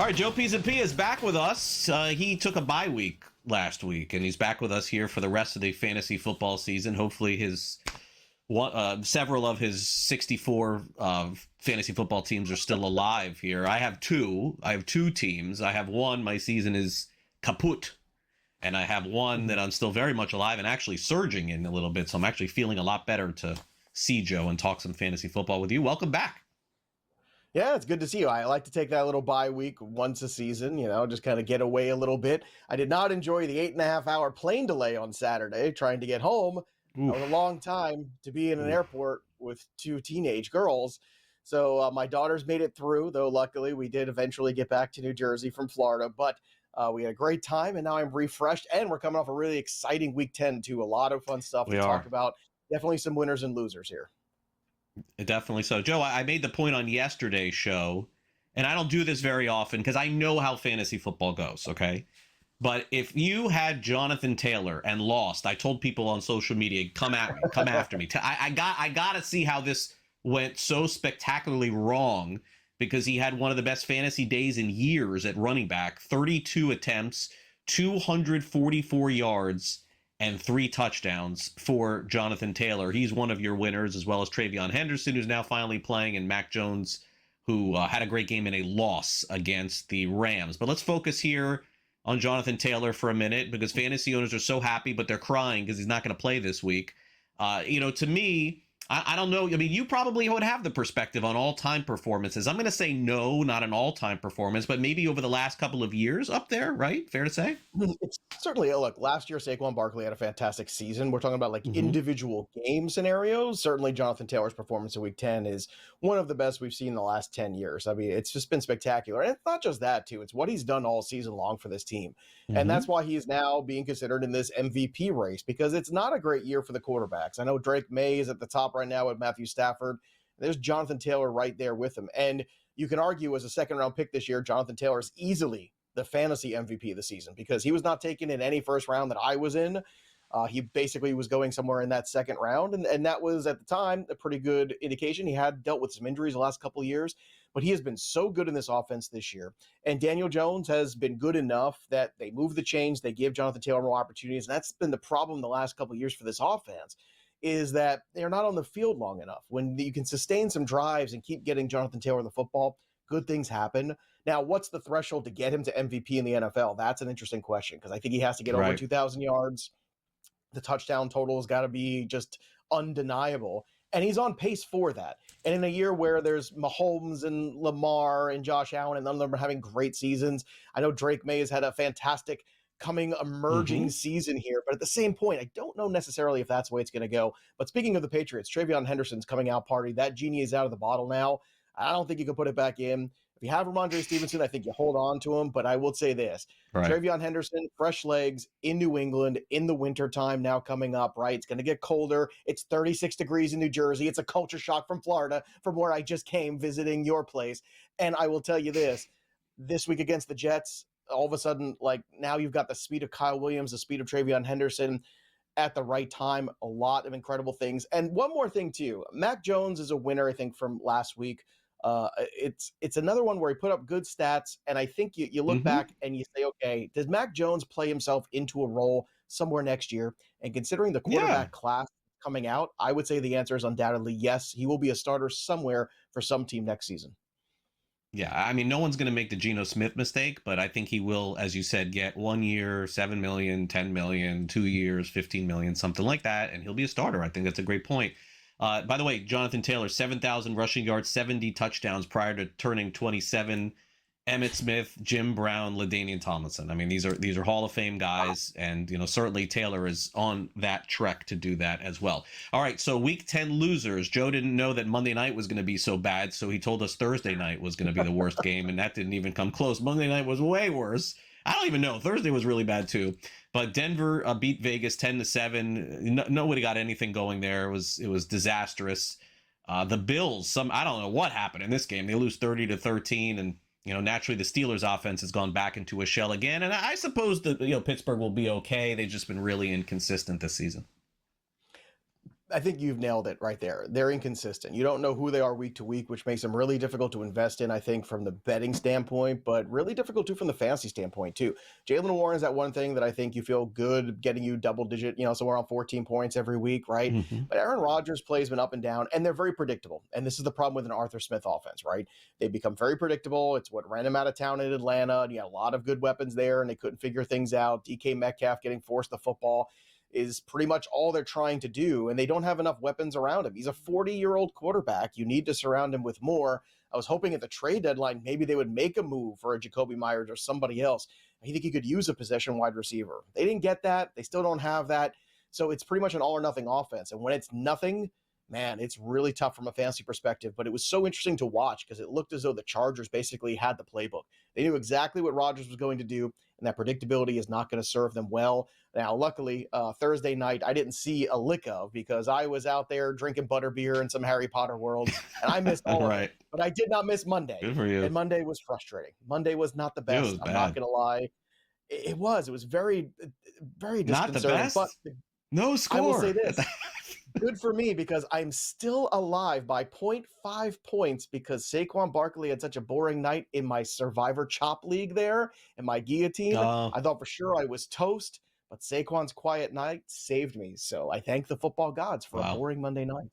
All right, Joe Pisapia is back with us. He took a bye week last week, and he's back with us here for the rest of the fantasy football season. Hopefully, several of his 64 fantasy football teams are still alive here. I have two. I have two teams. I have one. My season is kaput, and I have one that I'm still very much alive and actually surging in a little bit. So I'm actually feeling a lot better to see Joe and talk some fantasy football with you. Welcome back. Yeah, it's good to see you. I like to take that little bye week once a season, just kind of get away a little bit. I did not enjoy the 8.5-hour plane delay on Saturday trying to get home. Oof. That was a long time to be in an airport with two teenage girls. So my daughters made it through, though luckily we did eventually get back to New Jersey from Florida. But we had a great time, and now I'm refreshed, and we're coming off a really exciting Week 10, too. A lot of fun stuff to talk about. Definitely some winners and losers here. Definitely so. Joe, I made the point on yesterday's show, and I don't do this very often because I know how fantasy football goes, okay? But if you had Jonathan Taylor and lost, I told people on social media, come at me, come after me. I got to see how this went so spectacularly wrong because he had one of the best fantasy days in years at running back, 32 attempts, 244 yards, and 3 touchdowns for Jonathan Taylor. He's one of your winners, as well as TreVeyvon Henderson, who's now finally playing, and Mac Jones, who had a great game in a loss against the Rams. But let's focus here on Jonathan Taylor for a minute, because fantasy owners are so happy, but they're crying because he's not going to play this week. To me, I don't know. I mean, you probably would have the perspective on all-time performances. I'm going to say no, not an all-time performance, but maybe over the last couple of years up there, right? Fair to say? It's certainly, look, last year Saquon Barkley had a fantastic season. We're talking about individual game scenarios. Certainly Jonathan Taylor's performance in Week 10 is one of the best we've seen in the last 10 years. I mean, it's just been spectacular. And it's not just that, too. It's what he's done all season long for this team. And that's why he's now being considered in this MVP race, because it's not a great year for the quarterbacks. I know Drake May is at the top right now with Matthew Stafford. There's Jonathan Taylor right there with him. And you can argue as a second-round pick this year, Jonathan Taylor is easily the fantasy MVP of the season because he was not taken in any first round that I was in. He basically was going somewhere in that second round, and that was, at the time, a pretty good indication. He had dealt with some injuries the last couple of years, but he has been so good in this offense this year. And Daniel Jones has been good enough that they move the chains, they give Jonathan Taylor more opportunities, and that's been the problem the last couple of years for this offense, is that they're not on the field long enough. When you can sustain some drives and keep getting Jonathan Taylor the football, good things happen. Now, what's the threshold to get him to MVP in the NFL? That's an interesting question because I think he has to get over 2,000 yards. The touchdown total has got to be just undeniable. And he's on pace for that. And in a year where there's Mahomes and Lamar and Josh Allen and none of them are having great seasons, I know Drake May has had a fantastic emerging season here. But at the same point, I don't know necessarily if that's the way it's going to go. But speaking of the Patriots, TreVeyvon Henderson's coming out party. That genie is out of the bottle now. I don't think you can put it back in. If you have Ramondre Stevenson, I think you hold on to him. But I will say this. TreVeyvon Henderson, fresh legs in New England in the wintertime now coming up, right? It's going to get colder. It's 36 degrees in New Jersey. It's a culture shock from Florida, from where I just came visiting your place. And I will tell you this week against the Jets, all of a sudden, like, now you've got the speed of Kyle Williams, the speed of TreVeyvon Henderson at the right time. A lot of incredible things. And one more thing, too. Mac Jones is a winner, I think, from last week. It's another one where he put up good stats, and I think you look back and you say, okay, does Mac Jones play himself into a role somewhere next year? And considering the quarterback class coming out, I would say the answer is undoubtedly yes. He will be a starter somewhere for some team next season. Yeah, I mean, no one's going to make the Geno Smith mistake, but I think he will, as you said, get 1 year, 7 million, 10 million, 2 years, 15 million, something like that, and he'll be a starter. I think that's a great point. By the way, Jonathan Taylor, 7,000 rushing yards, 70 touchdowns prior to turning 27. Emmitt Smith, Jim Brown, LaDainian Tomlinson. I mean, these are Hall of Fame guys, and certainly Taylor is on that trek to do that as well. All right, so Week 10 losers. Joe didn't know that Monday night was going to be so bad, so he told us Thursday night was going to be the worst game, and that didn't even come close. Monday night was way worse. I don't even know. Thursday was really bad too. But Denver beat Vegas 10-7. Nobody got anything going there. It was disastrous. The Bills, I don't know what happened in this game. They lose 30-13, and naturally the Steelers offense has gone back into a shell again. And I suppose that Pittsburgh will be okay. They've just been really inconsistent this season. I think you've nailed it right there. They're inconsistent. You don't know who they are week to week, which makes them really difficult to invest in, I think, from the betting standpoint, but really difficult too from the fantasy standpoint too. Jalen Warren is that one thing that I think you feel good getting you double digit, somewhere around 14 points every week, right? Mm-hmm. But Aaron Rodgers' play has been up and down, and they're very predictable. And this is the problem with an Arthur Smith offense, right? They become very predictable. It's what ran him out of town in Atlanta, and you had a lot of good weapons there, and they couldn't figure things out. DK Metcalf getting forced the football is pretty much all they're trying to do, and they don't have enough weapons around him. He's a 40-year-old quarterback. You need to surround him with more. I was hoping at the trade deadline maybe they would make a move for a Jacoby Myers or somebody else. I think he could use a possession wide receiver. They didn't get that. They still don't have that. So it's pretty much an all or nothing offense. And when it's nothing, man, it's really tough from a fantasy perspective. But it was so interesting to watch because it looked as though the Chargers basically had the playbook. They knew exactly what Rodgers was going to do, and that predictability is not going to serve them well. Now, luckily, Thursday night, I didn't see a lick of because I was out there drinking butterbeer in some Harry Potter world, and I missed all of it. But I did not miss Monday. Good for you. And Monday was frustrating. Monday was not the best. I'm not going to lie. It was very, very disconcerting. Not the best? But no score. I will say this. Good for me because I'm still alive by 0.5 points because Saquon Barkley had such a boring night in my Survivor Chop League there in my guillotine. I thought for sure I was toast, but Saquon's quiet night saved me. So I thank the football gods for a boring Monday night.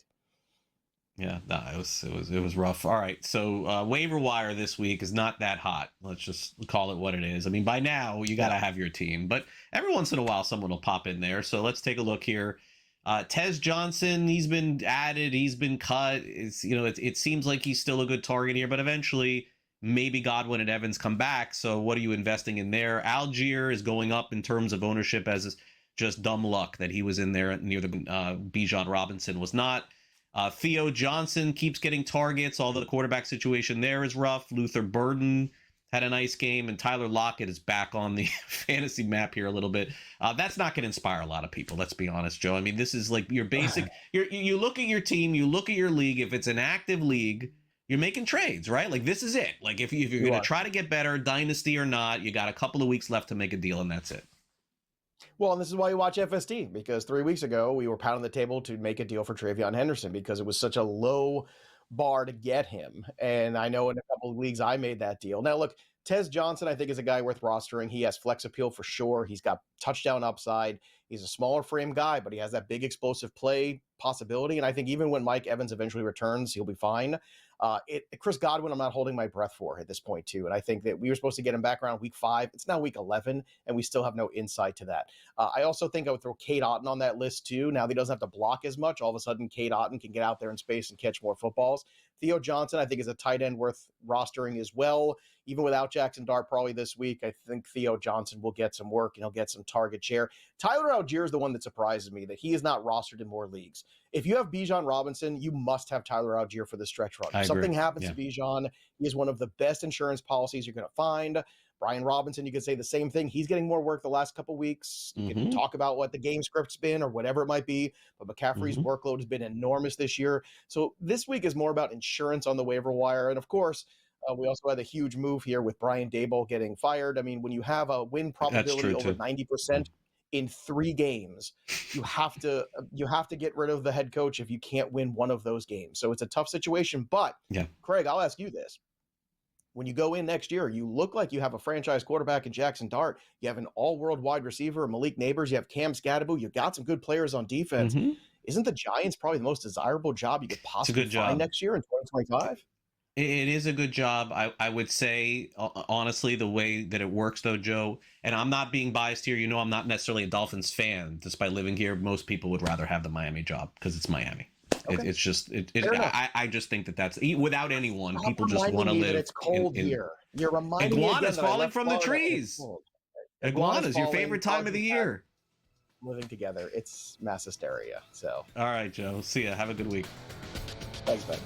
Yeah, no, it was rough. All right, so waiver wire this week is not that hot. Let's just call it what it is. I mean, by now you got to have your team, but every once in a while someone will pop in there. So let's take a look here. Tez Johnson, he's been added, he's been cut. It seems like he's still a good target here, but eventually maybe Godwin and Evans come back. So what are you investing in there? Algier is going up in terms of ownership as just dumb luck that he was in there near the Bijan Robinson was not. Theo Johnson keeps getting targets, although the quarterback situation there is rough. Luther Burden had a nice game, and Tyler Lockett is back on the fantasy map here a little bit. That's not going to inspire a lot of people, let's be honest, Joe. I mean, this is like your basic, you look at your team, you look at your league. If it's an active league, you're making trades, right? Like, this is it. Like, if you're going to try to get better, dynasty or not, you got a couple of weeks left to make a deal, and that's it. Well, and this is why you watch FSD, because 3 weeks ago, we were pounding the table to make a deal for TreVeyvon Henderson because it was such a low bar to get him. And I know in a couple of leagues, I made that deal. Now, look, Tez Johnson, I think, is a guy worth rostering. He has flex appeal for sure. He's got touchdown upside. He's a smaller frame guy, but he has that big explosive play possibility. And I think even when Mike Evans eventually returns, he'll be fine. Chris Godwin, I'm not holding my breath for at this point, too. And I think that we were supposed to get him back around week 5. It's now week 11, and we still have no insight to that. I also think I would throw Cade Otton on that list, too. Now that he doesn't have to block as much, all of a sudden, Cade Otton can get out there in space and catch more footballs. Theo Johnson, I think, is a tight end worth rostering as well. Even without Jackson Dart probably this week, I think Theo Johnson will get some work and he'll get some target share. Tyler Algier is the one that surprises me that he is not rostered in more leagues. If you have Bijan Robinson, you must have Tyler Algier for the stretch run. If something happens to Bijan, he is one of the best insurance policies you're going to find. Brian Robinson, you could say the same thing. He's getting more work the last couple of weeks. You can talk about what the game script's been or whatever it might be, but McCaffrey's workload has been enormous this year. So this week is more about insurance on the waiver wire. And of course, we also had a huge move here with Brian Daboll getting fired. I mean, when you have a win probability over 90% in 3 games, you have to get rid of the head coach if you can't win one of those games. So it's a tough situation. But Craig, I'll ask you this. When you go in next year, you look like you have a franchise quarterback in Jackson Dart. You have an all-world wide receiver, Malik Neighbors. You have Cam Scadaboo. You've got some good players on defense. Isn't the Giants probably the most desirable job you could possibly find next year in 2025? It is a good job. I would say, honestly, the way that it works, though, Joe, and I'm not being biased here. You know, I'm not necessarily a Dolphins fan. Despite living here, most people would rather have the Miami job because it's Miami. Okay. It's just I just think that's without anyone. People just want to live. It's cold here. You're reminding iguanas me falling from the trees. Iguanas, your favorite time of the year. Living together, it's mass hysteria. So, all right, Joe. See ya. Have a good week. Thanks, man.